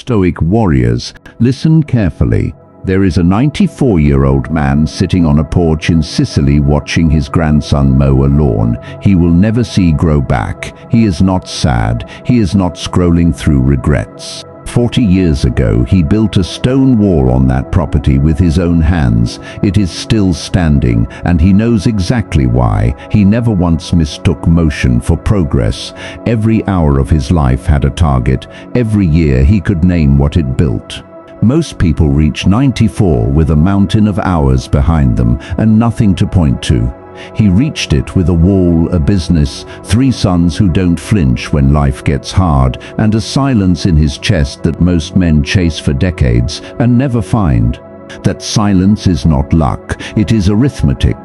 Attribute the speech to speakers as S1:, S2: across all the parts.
S1: Stoic warriors, listen carefully. There is a 94-year-old man sitting on a porch in Sicily watching his grandson mow a lawn. He will never see grow back. He is not sad. He is not scrolling through regrets. 40 years ago, he built a stone wall on that property with his own hands. It is still standing, and he knows exactly why. He never once mistook motion for progress. Every hour of his life had a target. Every year he could name what it built. Most people reach 94 with a mountain of hours behind them and nothing to point to. He reached it with a wall, a business, 3 sons who don't flinch when life gets hard, and a silence in his chest that most men chase for decades and never find. That silence is not luck, it is arithmetic.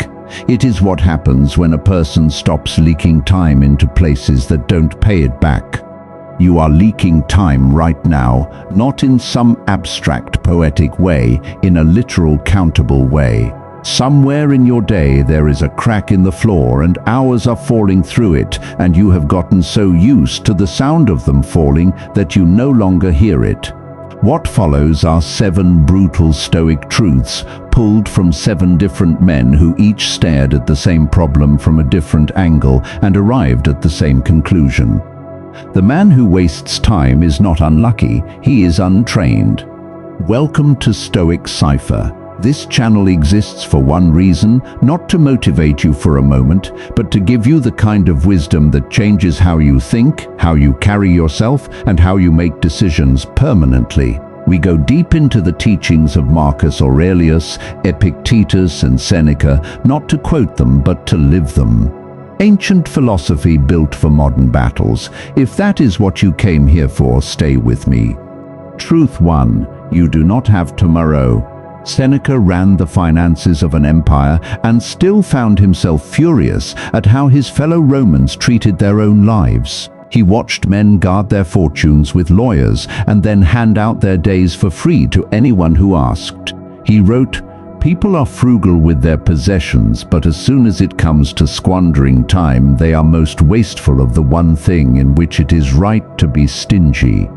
S1: It is what happens when a person stops leaking time into places that don't pay it back. You are leaking time right now, not in some abstract poetic way, in a literal countable way. Somewhere in your day there is a crack in the floor and hours are falling through it, and you have gotten so used to the sound of them falling that you no longer hear it. What follows are 7 brutal Stoic truths, pulled from 7 different men who each stared at the same problem from a different angle and arrived at the same conclusion. The man who wastes time is not unlucky, he is untrained. Welcome to Stoic Cipher. This channel exists for one reason, not to motivate you for a moment, but to give you the kind of wisdom that changes how you think, how you carry yourself, and how you make decisions permanently. We go deep into the teachings of Marcus Aurelius, Epictetus, and Seneca, not to quote them, but to live them. Ancient philosophy built for modern battles. If that is what you came here for, stay with me. Truth 1. You do not have tomorrow. Seneca ran the finances of an empire and still found himself furious at how his fellow Romans treated their own lives. He watched men guard their fortunes with lawyers and then hand out their days for free to anyone who asked. He wrote, "People are frugal with their possessions, but as soon as it comes to squandering time, they are most wasteful of the one thing in which it is right to be stingy."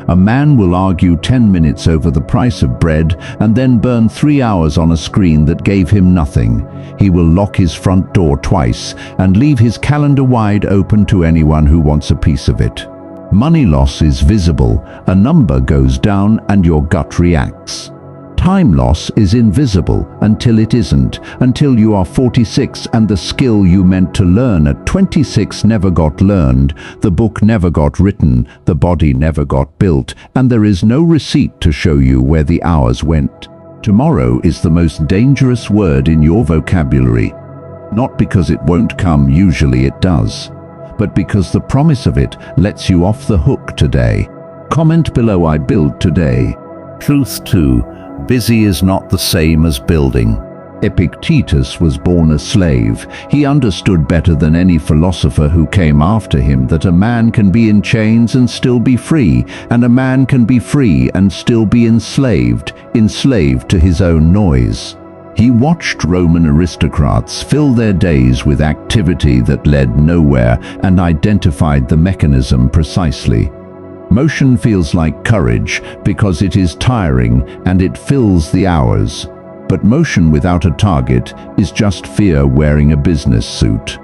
S1: A man will argue 10 minutes over the price of bread and then burn 3 hours on a screen that gave him nothing. He will lock his front door twice and leave his calendar wide open to anyone who wants a piece of it. Money loss is visible. A number goes down and your gut reacts. Time loss is invisible until it isn't, until you are 46 and the skill you meant to learn at 26 never got learned, the book never got written, the body never got built, and there is no receipt to show you where the hours went. Tomorrow is the most dangerous word in your vocabulary. Not because it won't come, usually it does, but because the promise of it lets you off the hook today. Comment below, I build today. Truth 2. Busy is not the same as building. Epictetus was born a slave. He understood better than any philosopher who came after him that a man can be in chains and still be free, and a man can be free and still be enslaved to his own noise. He watched Roman aristocrats fill their days with activity that led nowhere and identified the mechanism precisely. Motion feels like courage because it is tiring and it fills the hours. But motion without a target is just fear wearing a business suit.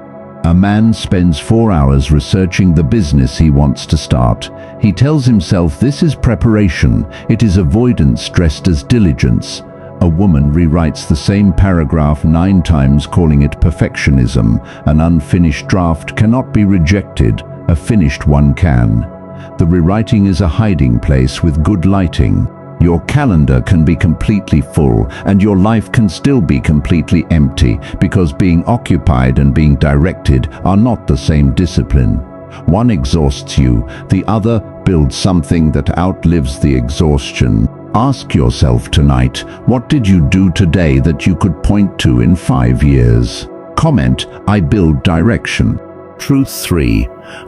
S1: A man spends 4 hours researching the business he wants to start. He tells himself this is preparation, it is avoidance dressed as diligence. A woman rewrites the same paragraph 9 times, calling it perfectionism. An unfinished draft cannot be rejected, a finished one can. The rewriting is a hiding place with good lighting. Your calendar can be completely full, and your life can still be completely empty, because being occupied and being directed are not the same discipline. One exhausts you, the other builds something that outlives the exhaustion. Ask yourself tonight, what did you do today that you could point to in 5 years? Comment, I build direction. Truth 3.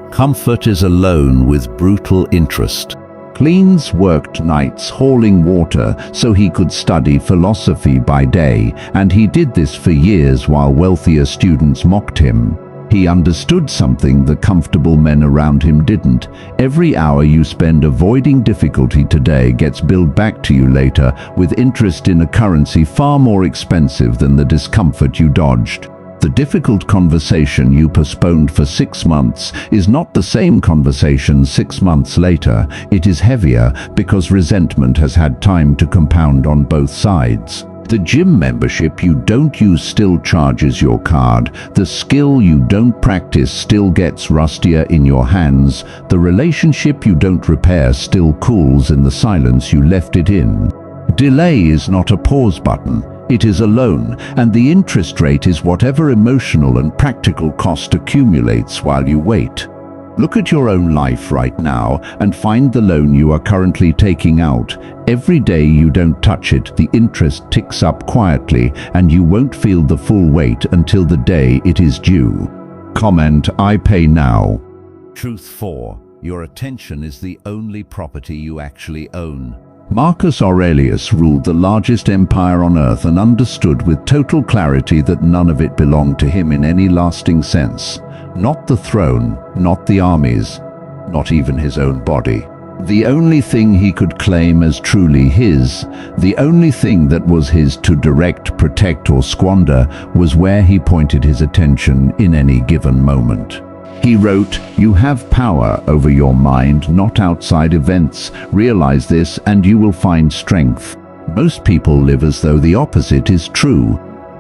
S1: Comfort is alone with brutal interest. Cleanthes worked nights hauling water so he could study philosophy by day, and he did this for years while wealthier students mocked him. He understood something the comfortable men around him didn't. Every hour you spend avoiding difficulty today gets billed back to you later with interest in a currency far more expensive than the discomfort you dodged. The difficult conversation you postponed for 6 months is not the same conversation 6 months later. It is heavier because resentment has had time to compound on both sides. The gym membership you don't use still charges your card. The skill you don't practice still gets rustier in your hands. The relationship you don't repair still cools in the silence you left it in. Delay is not a pause button. It is a loan, and the interest rate is whatever emotional and practical cost accumulates while you wait. Look at your own life right now and find the loan you are currently taking out. Every day you don't touch it, the interest ticks up quietly, and you won't feel the full weight until the day it is due. Comment, I pay now. Truth 4. Your attention is the only property you actually own. Marcus Aurelius ruled the largest empire on earth and understood with total clarity that none of it belonged to him in any lasting sense. Not the throne, not the armies, not even his own body. The only thing he could claim as truly his, the only thing that was his to direct, protect, or squander, was where he pointed his attention in any given moment. He wrote, "You have power over your mind, not outside events. Realize this and you will find strength." Most people live as though the opposite is true.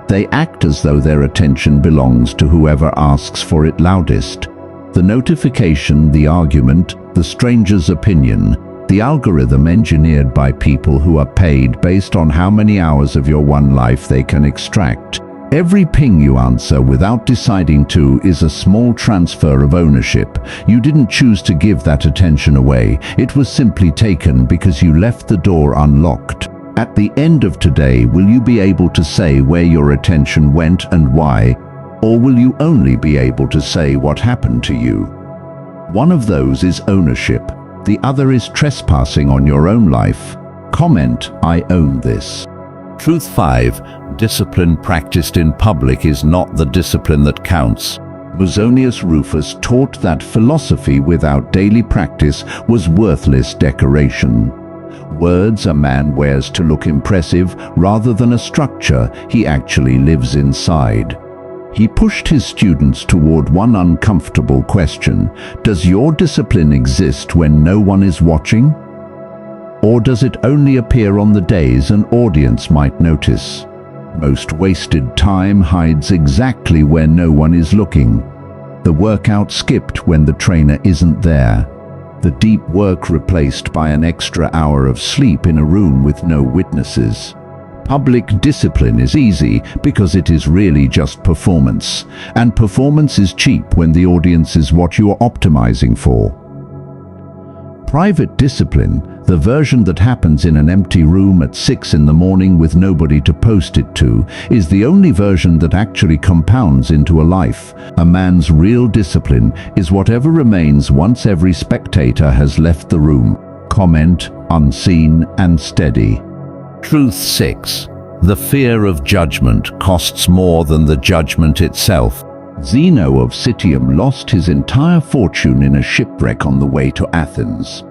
S1: They act as though their attention belongs to whoever asks for it loudest. The notification, the argument, the stranger's opinion, the algorithm engineered by people who are paid based on how many hours of your one life they can extract. Every ping you answer without deciding to is a small transfer of ownership. You didn't choose to give that attention away. It was simply taken because you left the door unlocked. At the end of today, will you be able to say where your attention went and why? Or will you only be able to say what happened to you? One of those is ownership. The other is trespassing on your own life. Comment, I own this. Truth 5. Discipline practiced in public is not the discipline that counts. Musonius Rufus taught that philosophy without daily practice was worthless decoration. Words a man wears to look impressive rather than a structure he actually lives inside. He pushed his students toward one uncomfortable question: does your discipline exist when no one is watching? Or does it only appear on the days an audience might notice? Most wasted time hides exactly where no one is looking. The workout skipped when the trainer isn't there. The deep work replaced by an extra hour of sleep in a room with no witnesses. Public discipline is easy because it is really just performance. And performance is cheap when the audience is what you are optimizing for. Private discipline, the version that happens in an empty room at 6 in the morning with nobody to post it to, is the only version that actually compounds into a life. A man's real discipline is whatever remains once every spectator has left the room. Comment, unseen and steady. Truth 6. The fear of judgment costs more than the judgment itself. Zeno of Citium lost his entire fortune in a shipwreck on the way to Athens.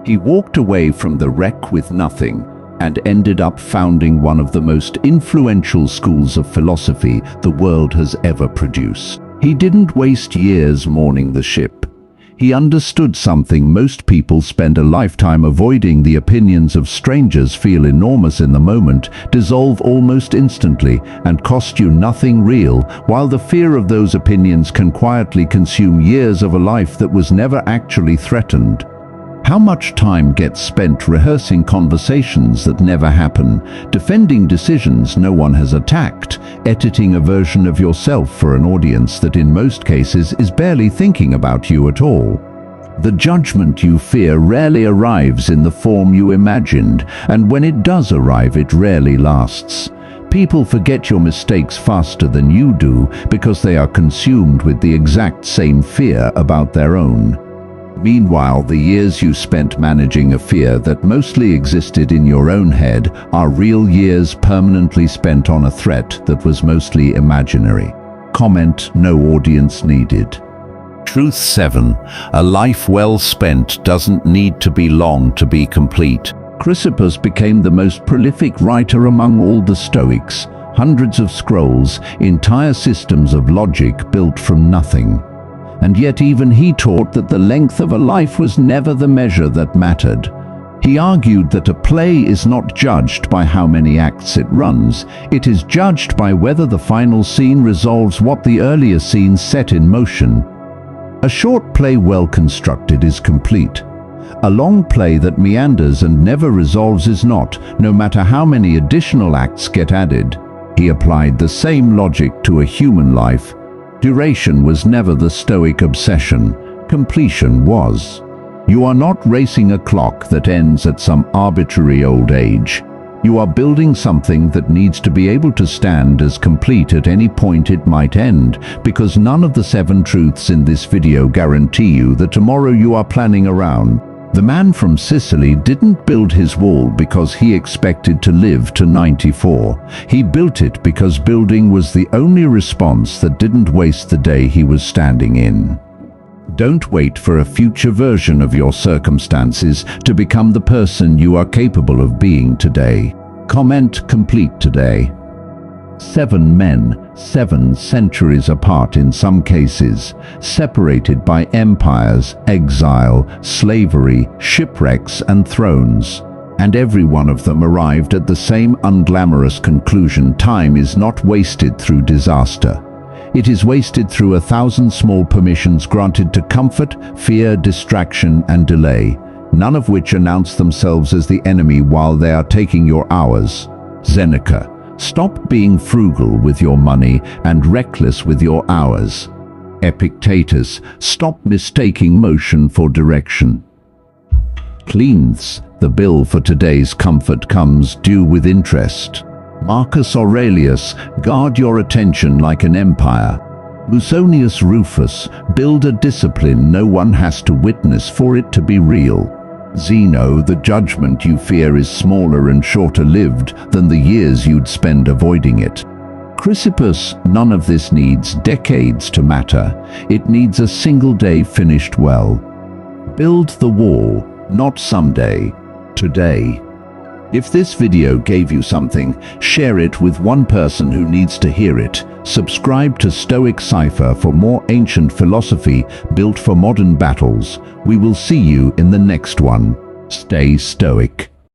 S1: He walked away from the wreck with nothing and ended up founding one of the most influential schools of philosophy the world has ever produced. He didn't waste years mourning the ship. He understood something most people spend a lifetime avoiding: the opinions of strangers feel enormous in the moment, dissolve almost instantly, and cost you nothing real, while the fear of those opinions can quietly consume years of a life that was never actually threatened. How much time gets spent rehearsing conversations that never happen, defending decisions no one has attacked, editing a version of yourself for an audience that in most cases is barely thinking about you at all? The judgment you fear rarely arrives in the form you imagined, and when it does arrive, it rarely lasts. People forget your mistakes faster than you do because they are consumed with the exact same fear about their own. Meanwhile, the years you spent managing a fear that mostly existed in your own head are real years permanently spent on a threat that was mostly imaginary. Comment, no audience needed. Truth 7. A life well spent doesn't need to be long to be complete. Chrysippus became the most prolific writer among all the Stoics. Hundreds of scrolls, entire systems of logic built from nothing. And yet even he taught that the length of a life was never the measure that mattered. He argued that a play is not judged by how many acts it runs, it is judged by whether the final scene resolves what the earlier scenes set in motion. A short play well constructed is complete. A long play that meanders and never resolves is not, no matter how many additional acts get added. He applied the same logic to a human life. Duration was never the Stoic obsession, completion was. You are not racing a clock that ends at some arbitrary old age. You are building something that needs to be able to stand as complete at any point it might end, because none of the 7 truths in this video guarantee you the tomorrow you are planning around. The man from Sicily didn't build his wall because he expected to live to 94. He built it because building was the only response that didn't waste the day he was standing in. Don't wait for a future version of your circumstances to become the person you are capable of being today. Comment complete today. 7 men, 7 centuries apart in some cases, separated by empires, exile, slavery, shipwrecks and thrones. And every one of them arrived at the same unglamorous conclusion: time is not wasted through disaster. It is wasted through 1,000 small permissions granted to comfort, fear, distraction, and delay, none of which announce themselves as the enemy while they are taking your hours. Seneca. Stop being frugal with your money and reckless with your hours. Epictetus. Stop mistaking motion for direction. Cleanthes. The bill for today's comfort comes due with interest. Marcus Aurelius. Guard your attention like an empire. Musonius Rufus. Build a discipline no one has to witness for it to be real. Zeno. The judgment you fear is smaller and shorter-lived than the years you'd spend avoiding it. Chrysippus. None of this needs decades to matter. It needs a single day finished well. Build the wall, not someday, today. If this video gave you something, share it with one person who needs to hear it. Subscribe to Stoic Cipher for more ancient philosophy built for modern battles. We will see you in the next one. Stay Stoic.